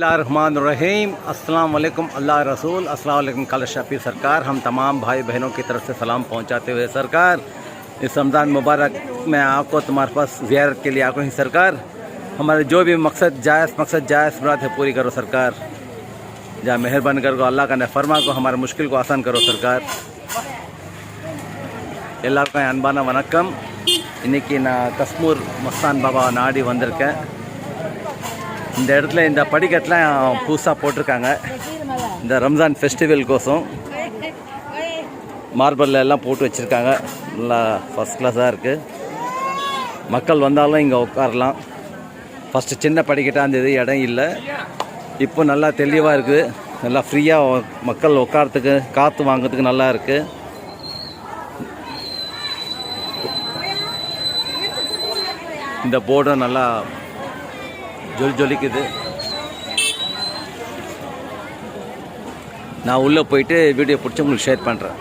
बिस्मिल्लाहिर्रहमानिर्रहीम। अस्सलाम वालेकुम अल्लाह रसूल अस्सलाम वालेकुम कल शफी सरकार। हम तमाम भाई बहनों की तरफ से सलाम पहुंचाते हुए सरकार, इस रमज़ान मुबारक में आपको तुम्हारे पास ज़ियारत के लिए आको ही सरकार। हमारे जो भी मकसद जायज़ मुराद है पूरी करो सरकार। जहाँ मेहरबान करो अल्लाह का नफरमा को हमारे मुश्किल को आसान करो सरकार। எல்லாருக்கும் அன்பான வணக்கம். இன்றைக்கி நான் கஸ்மூர் மஸ்தான் பாபா நாடி வந்திருக்கேன். இந்த இடத்துல இந்த படிக்கட்டெலாம் புதுசாக போட்டிருக்காங்க இந்த ரம்ஜான் ஃபெஸ்டிவல் கோசம். மார்பலில் எல்லாம் போட்டு வச்சுருக்காங்க. நல்லா ஃபஸ்ட் கிளாஸாக இருக்குது. மக்கள் வந்தாலும் இங்கே உட்காரலாம். ஃபஸ்ட்டு சின்ன படிக்கட்டாக இருந்தது, இடம் இல்லை. இப்போ நல்லா தெளிவாக இருக்குது. நல்லா ஃப்ரீயாக மக்கள் உட்காரத்துக்கு காற்று வாங்கிறதுக்கு நல்லா இருக்குது. இந்த போர்டும் நல்லா ஜொலிக்குது. நான் உள்ளே போயிட்டு வீடியோ பிடிச்சி உங்களுக்கு ஷேர் பண்ணுறேன்.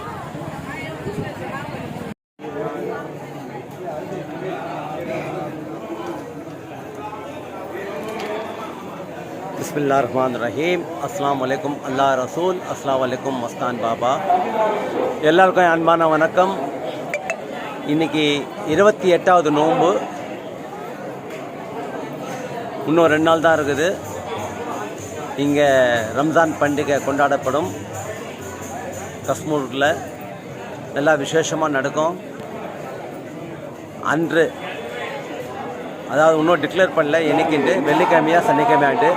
பிஸ்மில்லாஹிர்ரஹ்மானிர்ரஹீம். அஸ்ஸலாமு அலைக்கும் அல்லாஹ் ரசூல் அஸ்ஸலாமு அலைக்கும் மஸ்தான் பாபா. எல்லாருக்கும் அன்பான வணக்கம். இன்றைக்கி 28வது நோன்பு. இன்னும் 2 நாள் தான் இருக்குது. இங்கே ரம்ஜான் பண்டிகை கொண்டாடப்படும். கஸ்மூரில் நல்லா விசேஷமாக நடக்கும். அன்று அதாவது இன்னும் டிக்ளேர் பண்ணல என்னைக்குன்ட்டு, வெள்ளிக்கிழமையா சனிக்கிழமையான்ட்டு.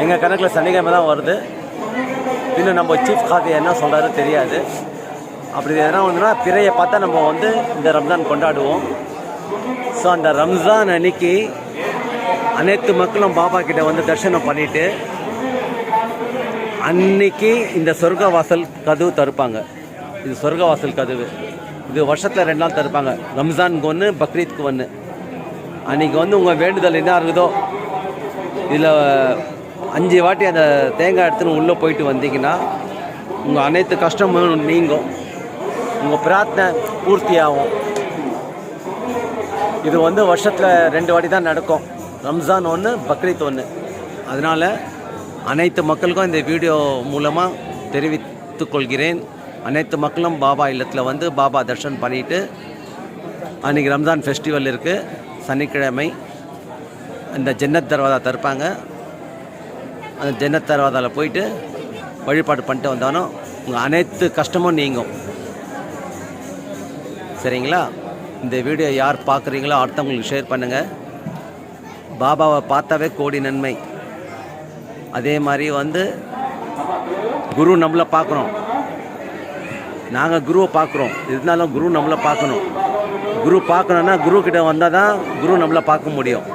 எங்கள் கணக்கில் சனிக்கிழமை தான் வருது. இன்னும் நம்ம சீஃப் காதி என்ன சொல்கிறாரு தெரியாது. அப்படி எதனா வந்துன்னா பிறையை பார்த்தா நம்ம இந்த ரம்ஜான் கொண்டாடுவோம். ஸோ அந்த ரம்ஜான் அன்னைக்கு அனைத்து மக்களும் பாபா கிட்ட தரிசனம் பண்ணிவிட்டு அன்னைக்கு இந்த சொர்க்கவாசல் கதவு தருப்பாங்க. இது சொர்க்கவாசல் கதவு. இது வருஷத்தில் 2 நாள் தருப்பாங்க. ரம்ஜானுக்கு ஒன்று, பக்ரீத்துக்கு ஒன்று. அன்றைக்கி உங்கள் வேண்டுதல் என்ன இருக்குதோ, இதில் 5 வாட்டி அந்த தேங்காய் எடுத்துன்னு உள்ளே போயிட்டு வந்தீங்கன்னா உங்கள் அனைத்து கஷ்டமும் நீங்கும். உங்கள் பிரார்த்தனை பூர்த்தி ஆகும். இது வருஷத்தில் 2 வாட்டி தான் நடக்கும். ரம்ஜான் ஒன்று, பக்ரீத் ஒன்று. அதனால் அனைத்து மக்களுக்கும் இந்த வீடியோ மூலமாக தெரிவித்து கொள்கிறேன். அனைத்து மக்களும் பாபா இல்லத்தில் பாபா தர்ஷன் பண்ணிவிட்டு, அன்றைக்கி ரம்ஜான் ஃபெஸ்டிவல் இருக்குது. சனிக்கிழமை இந்த ஜன்னத் தர்வாதா தருப்பாங்க. அந்த ஜன்னத் தர்வாதாவில் போயிட்டு வழிபாடு பண்ணிட்டு வந்தாலும் உங்கள் அனைத்து கஷ்டமும் நீங்கும். சரிங்களா? இந்த வீடியோ யார் பார்க்குறீங்களோ அடுத்தவங்களுக்கு ஷேர் பண்ணுங்கள். பாபாவை பார்த்தாவே கோடி நன்மை. அதே மாதிரி குரு நம்மளை பார்க்குறோம். நாங்கள் குருவை பார்க்குறோம். இருந்தாலும் குரு நம்மளை பார்க்கணும். குரு பார்க்கணுன்னா குரு கிட்ட வந்தால் தான் குரு நம்மளை பார்க்க முடியும்.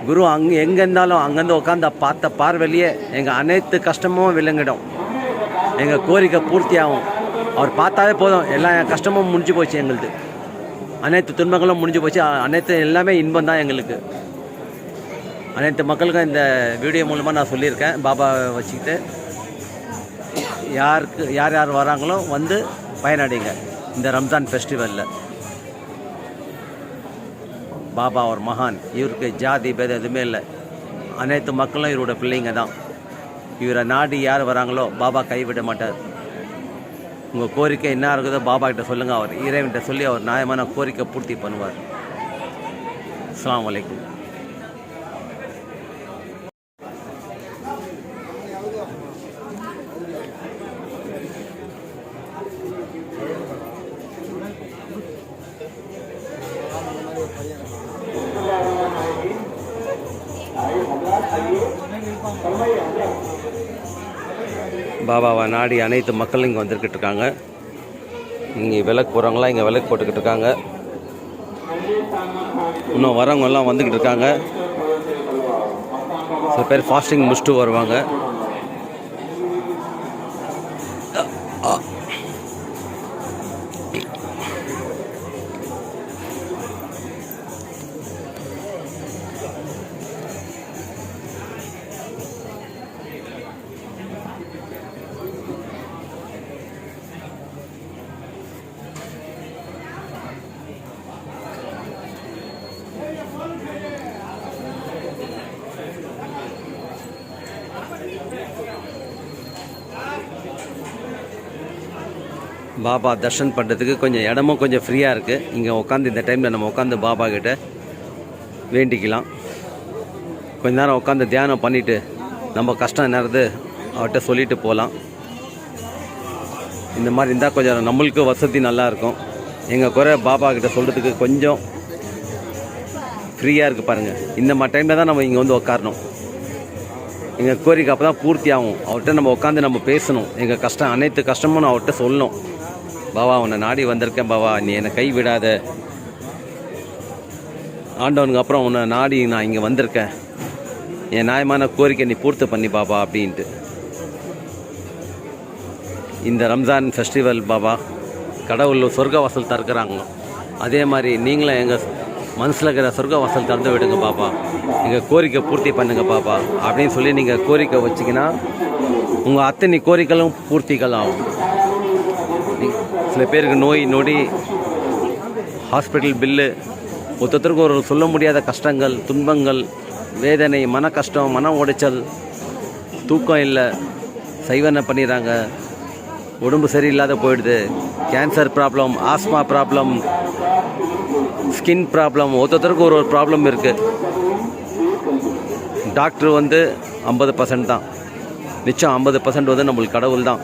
குரு எங்கே இருந்தாலும் அங்கேருந்து உட்காந்து பார்த்த பார்வையிலேயே எங்கள் அனைத்து கஷ்டமும் விளங்கிடும். எங்கள் கோரிக்கை பூர்த்தி ஆகும். அவர் பார்த்தாவே போதும், எல்லா கஷ்டமும் முடிஞ்சு போச்சு. எங்களுது அனைத்து துன்பங்களும் முடிஞ்சு போச்சு. அனைத்து எல்லாமே இன்பம் தான் எங்களுக்கு. அனைத்து மக்களுக்கும் இந்த வீடியோ மூலமாக நான் சொல்லியிருக்கேன். பாபாவை வச்சுக்கிட்டு யார் வராங்களோ பயனடைங்க இந்த ரம்ஜான் ஃபெஸ்டிவலில். பாபா ஒரு மகான். இவருக்கு ஜாதி பேதம் எதுவுமே இல்லை. அனைத்து மக்களும் இவரோட பிள்ளைங்க தான். இவரை நாடி யார் வராங்களோ பாபா கைவிட மாட்டார். உங்கள் கோரிக்கை என்ன இருக்குதோ பாபா கிட்ட சொல்லுங்கள். அவர் இறைவன்கிட்ட சொல்லி அவர் நியாயமான கோரிக்கை பூர்த்தி பண்ணுவார். அஸ்ஸலாமு அலைக்கும். பாபாவை நாடி அனைத்து மக்களும் இங்கே வந்துக்கிட்டு இருக்காங்க. இங்கே விளக்கு போகிறவங்களாம் இங்கே விளக்கு போட்டுக்கிட்டு இருக்காங்க. இன்னும் வரவங்கெல்லாம் வந்துக்கிட்டு இருக்காங்க. சில பேர் ஃபாஸ்டிங் முடிச்சுட்டு வருவாங்க. பாபா தர்ஷன் பண்ணுறதுக்கு கொஞ்சம் இடமும் கொஞ்சம் ஃப்ரீயாக இருக்குது. இங்கே உட்காந்து இந்த டைமில் நம்ம உட்காந்து பாபா கிட்ட வேண்டிக்கலாம். கொஞ்ச நேரம் உட்காந்து தியானம் பண்ணிவிட்டு நம்ம கஷ்டம் என்னது அவர்கிட்ட சொல்லிட்டு போகலாம். இந்த மாதிரி இருந்தால் கொஞ்சம் நம்மளுக்கு வசதி நல்லாயிருக்கும். எங்கள் குறை பாபா கிட்ட சொல்கிறதுக்கு கொஞ்சம் ஃப்ரீயாக இருக்குது பாருங்கள். இந்த மாதிரி டைமில் தான் நம்ம இங்கே வந்து உட்காரணும். எங்கள் கோரிக்கை அப்போ தான் பூர்த்தி ஆகும். அவர்கிட்ட நம்ம உட்காந்து நம்ம பேசணும். எங்கள் கஷ்டம் அனைத்து கஷ்டமும் நான் அவர்கிட்ட சொல்லணும். பாபா உன்னை நாடி வந்திருக்கேன் பாபா, நீ என்னை கை விடாத. ஆண்டவனுக்கு அப்புறம் உன்னை நாடி நான் இங்கே வந்திருக்கேன். என் நியாயமான கோரிக்கை நீ பூர்த்தி பண்ணி பாபா அப்படின்ட்டு. இந்த ரம்ஜான் ஃபெஸ்டிவல் பாபா கடவுள் சொர்க்க வாசல் திறக்கிறாங்க. அதே மாதிரி நீங்களும் எங்கள் மனசில் இருக்கிற சொர்க்க வாசல் திறந்து விடுங்க பாப்பா, எங்கள் கோரிக்கை பூர்த்தி பண்ணுங்க பாப்பா அப்படின்னு சொல்லி நீங்கள் கோரிக்கை வச்சிங்கன்னா உங்கள் அத்தனை கோரிக்கைகளும் பூர்த்திகள் ஆகும். சில பேருக்கு நோய் நொடி, ஹாஸ்பிட்டல் பில்லு, ஒருத்தருக்கு ஒரு சொல்ல முடியாத கஷ்டங்கள், துன்பங்கள், வேதனை, மன கஷ்டம், மன உடைச்சல், தூக்கம் இல்லை, சைவனை பண்ணிடுறாங்க, உடம்பு சரியில்லாத போயிடுது, cancer problem, asthma problem, skin problem, ஒருத்தருக்கு ஒரு ப்ராப்ளம் இருக்குது. டாக்டர் வந்து 50% தான், மிச்சம் 50% வந்து நம்மளுக்கு கடவுள் தான்.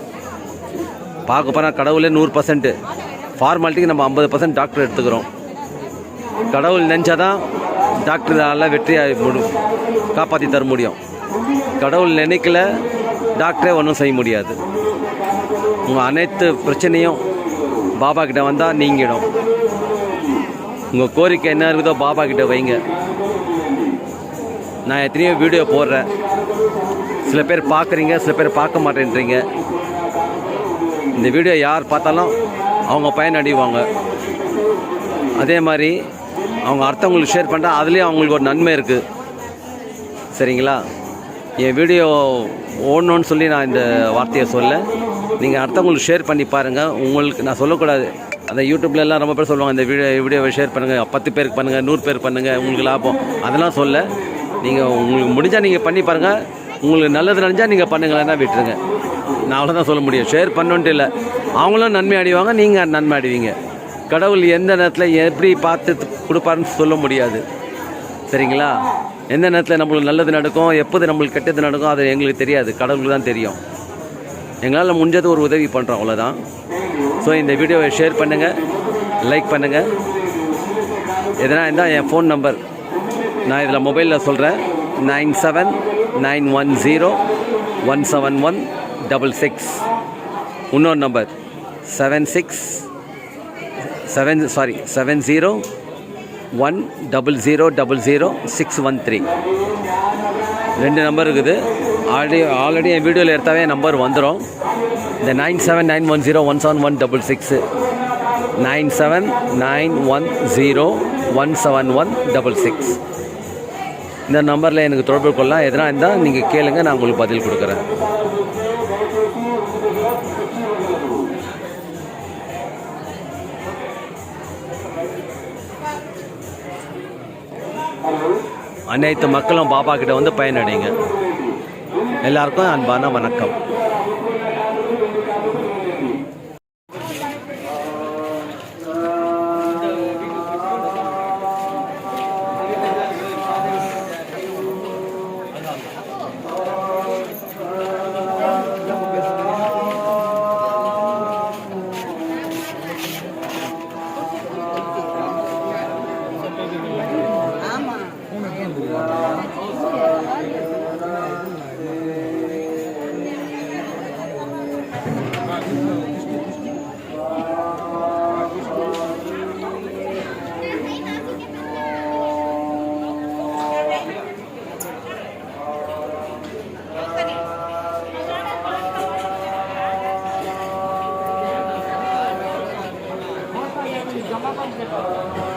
பார்க்க போனால் கடவுளே 100%. ஃபார்மாலிட்டிக்கு நம்ம 50% டாக்டர் எடுத்துக்கிறோம். கடவுள் நினச்சாதான் டாக்டரால் வெற்றியாக காப்பாற்றி தர முடியும். கடவுள் நினைக்கல டாக்டரே ஒன்றும் செய்ய முடியாது. உங்கள் அனைத்து பிரச்சனையும் பாபா கிட்ட வந்தால் நீங்கிடும். உங்கள் கோரிக்கை என்ன இருக்குதோ பாபா கிட்ட வைங்க. நான் எத்தனையோ வீடியோ போடுறேன். சில பேர் பார்க்குறீங்க, சில பேர் பார்க்க மாட்டேன்றீங்க. இந்த வீடியோ யார் பார்த்தாலும் அவங்க பயனடைவாங்க. அதே மாதிரி அவங்க அடுத்தவங்களுக்கு ஷேர் பண்ணுறா, அதுலேயும் அவங்களுக்கு ஒரு நன்மை இருக்குது. சரிங்களா? என் வீடியோ ஓடணுன்னு சொல்லி நான் இந்த வார்த்தையை சொல்ல, நீங்கள் அடுத்தவங்களுக்கு ஷேர் பண்ணி பாருங்கள். உங்களுக்கு நான் சொல்லக்கூடாது, அந்த யூடியூப்லலாம் ரொம்ப பேர் சொல்லுவாங்க, இந்த வீடியோவை ஷேர் பண்ணுங்கள், 10 பேருக்கு பண்ணுங்கள், 100 பேருக்கு பண்ணுங்கள், உங்களுக்கு லாபம். அதெல்லாம் சொல்ல, நீங்கள் உங்களுக்கு முடிஞ்சால் நீங்கள் பண்ணி பாருங்கள். உங்களுக்கு நல்லது நினச்சால் நீங்கள் பண்ணுங்களேன்னா விட்டுருங்க. நான் அவ்வளோதான் சொல்ல முடியும். ஷேர் பண்ணுன்ட்டு இல்லை, அவங்களும் நன்மை அடைவாங்க, நீங்கள் நன்மை அடைவீங்க. கடவுள் எந்த நேரத்தில் எப்படி பார்த்து கொடுப்பாருன்னு சொல்ல முடியாது. சரிங்களா? எந்த நேரத்தில் நம்மளுக்கு நல்லது நடக்கும், எப்போது நம்மளுக்கு கெட்டது நடக்கும், அது எங்களுக்கு தெரியாது, கடவுளுக்கு தான் தெரியும். எங்களால் முடிஞ்சது ஒரு உதவி பண்ணுறோம், அவ்வளோதான். ஸோ இந்த வீடியோவை ஷேர் பண்ணுங்கள், லைக் பண்ணுங்கள். எதனா இருந்தால் என் ஃபோன் நம்பர் நான் இதில் மொபைலில் சொல்கிறேன், 9791017166. இன்னொரு நம்பர் 7010000613. 2 நம்பர் இருக்குது. ஆல்ரெடி என் வீடியோவில் எடுத்தாவே நம்பர் வந்துடும். இந்த 9791017166 9791017166 இந்த நம்பரில் எனக்கு தொடர்பு கொள்ளலாம். எதனா இருந்தால் நீங்கள் கேளுங்க, நான் உங்களுக்கு பதில் கொடுக்குறேன். அனைத்து மக்களும் பாபா கிட்ட வந்து பயனடைங்க. எல்லாருக்கும் அன்பான வணக்கம். Jump up on the